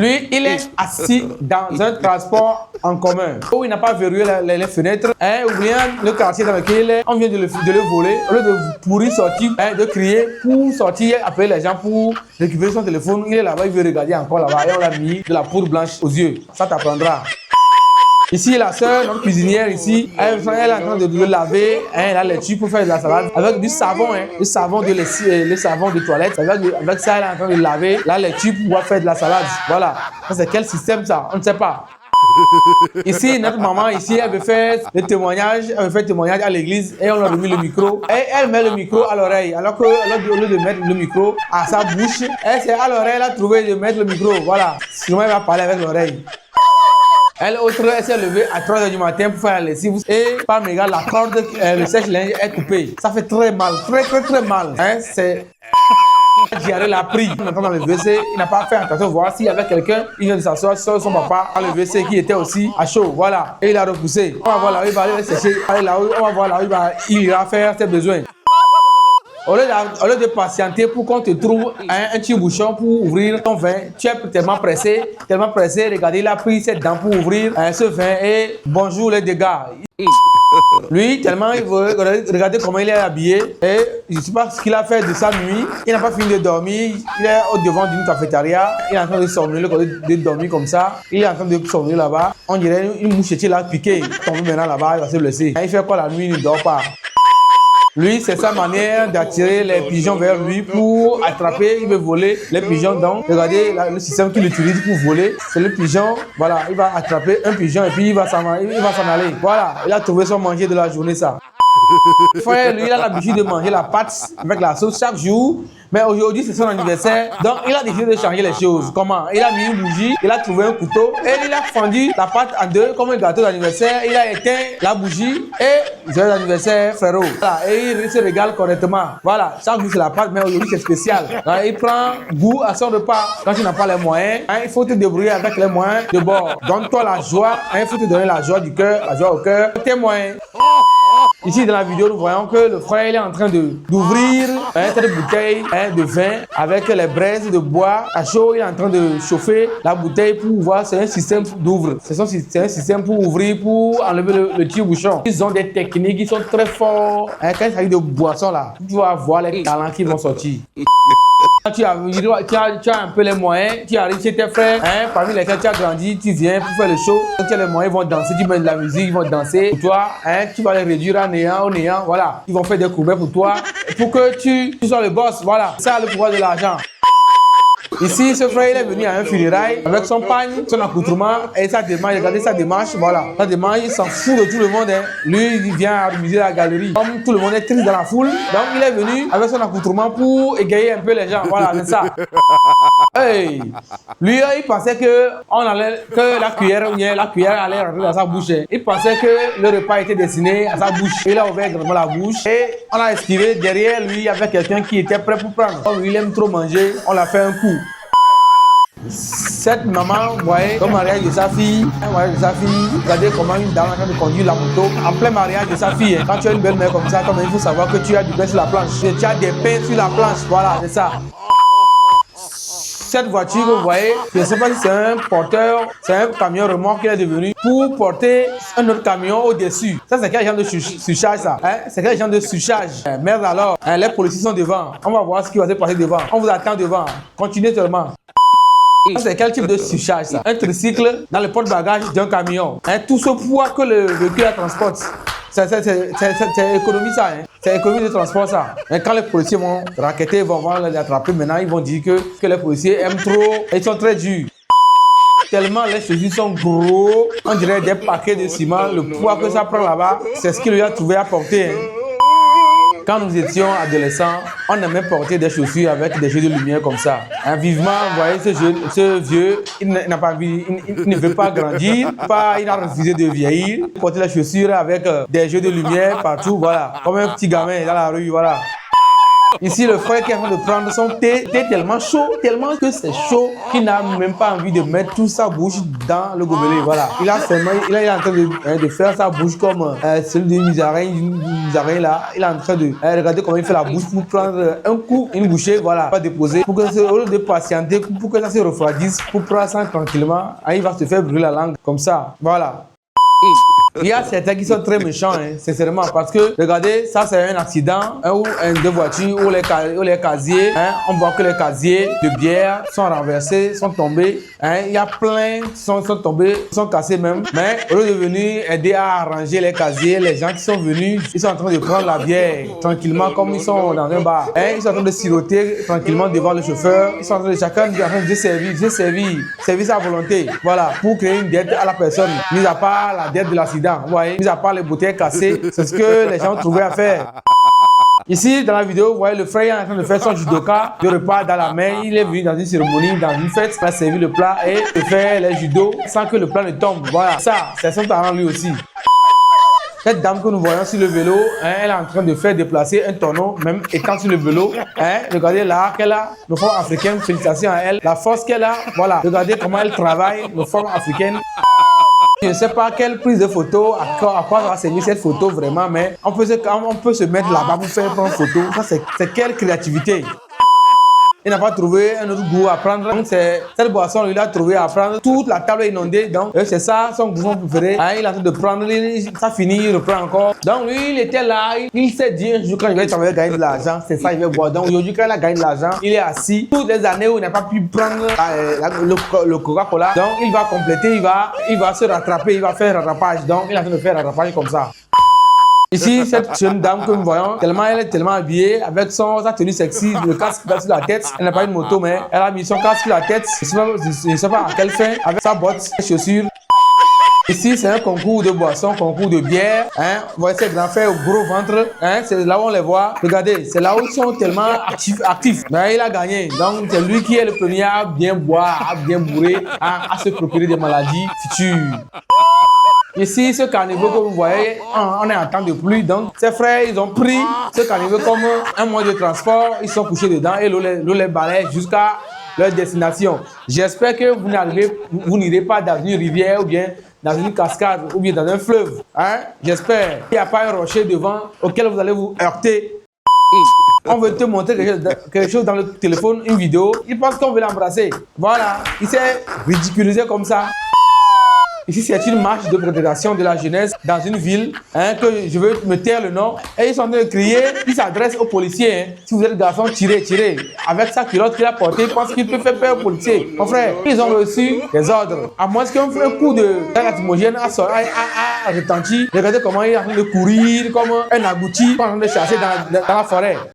Lui, il est assis dans un transport en commun où il n'a pas verrouillé les fenêtres. Oubliant le quartier dans lequel il est, on vient de le voler. Au lieu de pourrir sortir, de crier pour sortir, appeler les gens pour récupérer son téléphone. Il est là-bas, il veut regarder encore là-bas et on l'a mis de la poudre blanche aux yeux. Ça t'apprendra. Ici, la sœur, notre cuisinière ici, elle est en train de le laver, elle a les tubes pour faire de la salade avec du savon, le savon de toilette. Avec ça, elle est en train de laver, là, les tubes pour pouvoir faire de la salade. Voilà. Ça, c'est quel système ça? On ne sait pas. Ici, notre maman, ici, elle veut faire le témoignage, à l'église et on leur a remis le micro. Et elle met le micro à l'oreille, alors qu'au lieu de mettre le micro à sa bouche, elle, c'est à l'oreille, elle a trouvé de mettre le micro. Voilà. Sinon, elle va parler avec l'oreille. Elle s'est levée à 3h du matin pour faire la lessive et par méga la corde, le sèche-linge est coupé. Ça fait très mal, très mal. C'est Diarrhée l'a pris. Maintenant dans le WC, il n'a pas fait attention voir s'il y avait quelqu'un, il vient de s'asseoir sur son papa dans le WC qui était aussi à chaud. Voilà. Et il a repoussé. On va voir là où il va aller sécher. On va voir là où il ira faire ses besoins. Au lieu de patienter pour qu'on te trouve un petit bouchon pour ouvrir ton vin, tu es tellement pressé. Regardez, il a pris cette dent pour ouvrir ce vin et bonjour les dégâts. Lui, tellement il veut regarder comment il est habillé et je ne sais pas ce qu'il a fait de sa nuit. Il n'a pas fini de dormir. Il est au devant d'une cafétéria. Il est en train de somnoler, de dormir comme ça. Il est en train de somnoler là-bas. On dirait une mouchette là piquée. Il tombe maintenant là-bas, il va se blesser. Il fait quoi la nuit? Il ne dort pas. Lui, c'est sa manière d'attirer les pigeons vers lui pour attraper, il veut voler les pigeons. Donc, regardez le système qu'il utilise pour voler. C'est le pigeon, voilà, il va attraper un pigeon et puis il va s'en aller. Voilà, il a trouvé son manger de la journée, ça. Frère, lui, il a l'habitude de manger la pâte avec la sauce chaque jour. Mais aujourd'hui, c'est son anniversaire. Donc, il a décidé de changer les choses. Comment? Il a mis une bougie, il a trouvé un couteau et il a fendu la pâte en deux comme un gâteau d'anniversaire. Il a éteint la bougie et joyeux anniversaire, frérot. Voilà, et il se régale correctement. Voilà, chaque jour, c'est la pâte, mais aujourd'hui, c'est spécial. Donc, il prend goût à son repas. Quand tu n'as pas les moyens, il faut te débrouiller avec les moyens de bord. Donne-toi la joie. Il faut te donner la joie du cœur, la joie au cœur. Tes moyens. Ici, dans la vidéo, nous voyons que le frère il est en train d'ouvrir cette bouteille de vin avec les braises de bois à chaud. Il est en train de chauffer la bouteille pour voir. C'est un système d'ouvre. C'est un système pour ouvrir, pour enlever le petit bouchon. Ils ont des techniques qui sont très forts. Quand il s'agit de boissons là, tu vas voir les talents qui vont sortir. Quand tu as un peu les moyens, tu arrives chez tes frères, parmi lesquels tu as grandi, tu viens pour faire le show. Quand tu as les moyens, ils vont danser, tu mets de la musique, ils vont danser pour toi. Tu vas les réduire au néant, voilà. Ils vont faire des couverts pour toi, pour que tu sois le boss, voilà. C'est ça le pouvoir de l'argent. Ici, ce frère, il est venu à un funérail avec son pagne, son accoutrement et sa démarche. Regardez sa démarche, voilà. Sa démarche, il s'en fout de tout le monde. Lui, il vient amuser la galerie. Comme tout le monde est triste dans la foule, donc il est venu avec son accoutrement pour égayer un peu les gens. Voilà, c'est ça. Hey. Lui, il pensait que la cuillère allait rentrer dans sa bouche. Il pensait que le repas était destiné à sa bouche. Il a ouvert grandement la bouche et on a esquivé. Derrière lui, il y avait quelqu'un qui était prêt pour prendre. Comme il aime trop manger, on l'a fait un coup. Cette maman, vous voyez, au mariage de sa fille, regardez comment une dame est en train de conduire la moto en plein mariage de sa fille. Quand tu as une belle mère comme ça, il faut savoir que tu as du pain sur la planche. Tu as des pains sur la planche, voilà, c'est ça. Cette voiture que vous voyez, je ne sais pas si c'est un porteur, c'est un camion remorque qui est devenu pour porter un autre camion au-dessus. Ça, c'est quel genre de surcharge, ça? C'est quel genre de surcharge? Merde alors, les policiers sont devant. On va voir ce qui va se passer devant. On vous attend devant. Continuez seulement. C'est quel type de surcharge, ça? Un tricycle dans le porte-bagages d'un camion. Tout ce poids que le véhicule transporte. C'est économie, ça. C'est économie de transport, ça. Mais quand les policiers vont raqueter, vont les attraper, maintenant, ils vont dire que les policiers aiment trop. Ils sont très durs. Tellement les chaussures sont gros, on dirait des paquets de ciment. Le poids que ça prend là-bas, c'est ce qu'il lui a trouvé à porter. Quand nous étions adolescents, on aimait porter des chaussures avec des jeux de lumière comme ça. Vivement, vous voyez, ce vieux, il ne veut pas grandir, il a refusé de vieillir. Porter les chaussures avec des jeux de lumière partout, voilà. Comme un petit gamin dans la rue, voilà. Ici, le frère qui est en train de prendre son thé tellement chaud, tellement que c'est chaud qu'il n'a même pas envie de mettre toute sa bouche dans le gobelet. Voilà. Il est en train de faire sa bouche comme celui d'une musaraigne là. Il est en train de regarder comment il fait la bouche pour prendre un coup, une bouchée, voilà, pas déposer. Pour que au lieu de patienter, pour que ça se refroidisse, pour prendre ça tranquillement, il va se faire brûler la langue comme ça. Voilà. Il y a certains qui sont très méchants, hein, sincèrement, parce que, regardez, ça c'est un accident ou de voiture où les casiers, hein, on voit que les casiers de bière sont renversés, sont tombés. Hein, il y a plein qui sont tombés, sont cassés même. Mais au lieu de venir aider à arranger les casiers, les gens qui sont venus, ils sont en train de prendre la bière tranquillement comme ils sont dans un bar. Hein, ils sont en train de siroter tranquillement devant le chauffeur. Ils sont en train de chacun en train de servir sa volonté. Voilà, pour créer une dette à la personne, mis à part la dette de l'accident. Vous voyez, mis à part les bouteilles cassées, c'est ce que les gens trouvaient à faire. Ici, dans la vidéo, vous voyez le frère est en train de faire son judoka, le repas dans la main. Il est venu dans une cérémonie, dans une fête, il a servi le plat et il fait les judo sans que le plat ne tombe. Voilà, ça, c'est son talent lui aussi. Cette dame que nous voyons sur le vélo, hein, elle est en train de faire déplacer un tonneau, même étant sur le vélo. Hein, regardez là qu'elle a, nos femmes africaines, félicitations à elle. La force qu'elle a, voilà, regardez comment elle travaille, nos femmes africaines. Je ne sais pas quelle prise de photo, à quoi va servir cette photo vraiment, mais on peut se mettre là-bas pour faire une photo. Ça, c'est quelle créativité. Il n'a pas trouvé un autre goût à prendre. Donc, cette boisson, il a trouvé à prendre. Toute la table est inondée. Donc, c'est ça son goût préféré. Hein, il a en train de prendre. Ça finit, il reprend encore. Donc, lui, il était là. Il s'est dit un jour, quand il va travailler, gagner de l'argent, c'est ça, il va boire. Donc, aujourd'hui, quand il a gagné de l'argent, il est assis. Toutes les années où il n'a pas pu prendre le Coca-Cola. Donc, il va compléter, il va se rattraper, il va faire rattrapage. Donc, il est en train de faire rattrapage comme ça. Ici, cette jeune dame que nous voyons, elle est tellement habillée avec sa tenue sexy, le casque sur la tête. Elle n'a pas une moto, mais elle a mis son casque sur la tête. Je ne sais pas à quelle fin, avec sa botte, ses chaussures. Ici, c'est un concours de boissons, concours de bière. Hein. Vous voyez ces grands frères au gros ventre. Hein. C'est là où on les voit. Regardez, c'est là où ils sont tellement actifs. Mais il a gagné. Donc, c'est lui qui est le premier à bien boire, à bien bourrer, à se procurer des maladies futures. Ici, ce caniveau que vous voyez, on est en temps de pluie, donc ses frères, ils ont pris ce caniveau comme un moyen de transport, ils sont couchés dedans et l'eau les balaye jusqu'à leur destination. J'espère que vous n'irez pas dans une rivière ou bien dans une cascade ou bien dans un fleuve. Hein? J'espère qu'il n'y a pas un rocher devant auquel vous allez vous heurter. On veut te montrer quelque chose dans le téléphone, une vidéo, il pense qu'on veut l'embrasser. Voilà, il s'est ridiculisé comme ça. Ici, c'est une marche de protestation de la jeunesse dans une ville, hein, que je veux me taire le nom. Et ils sont en train de crier, ils s'adressent aux policiers. Hein. Si vous êtes garçon, tirez. Avec sa culotte qu'il a portée, il pense qu'il peut faire peur aux policiers. Mon frère, ils ont reçu des ordres. À moins qu'on fait un coup de lacrymogène à retentir. Regardez comment il est en train de courir, comme un agouti, en train de chercher dans la forêt.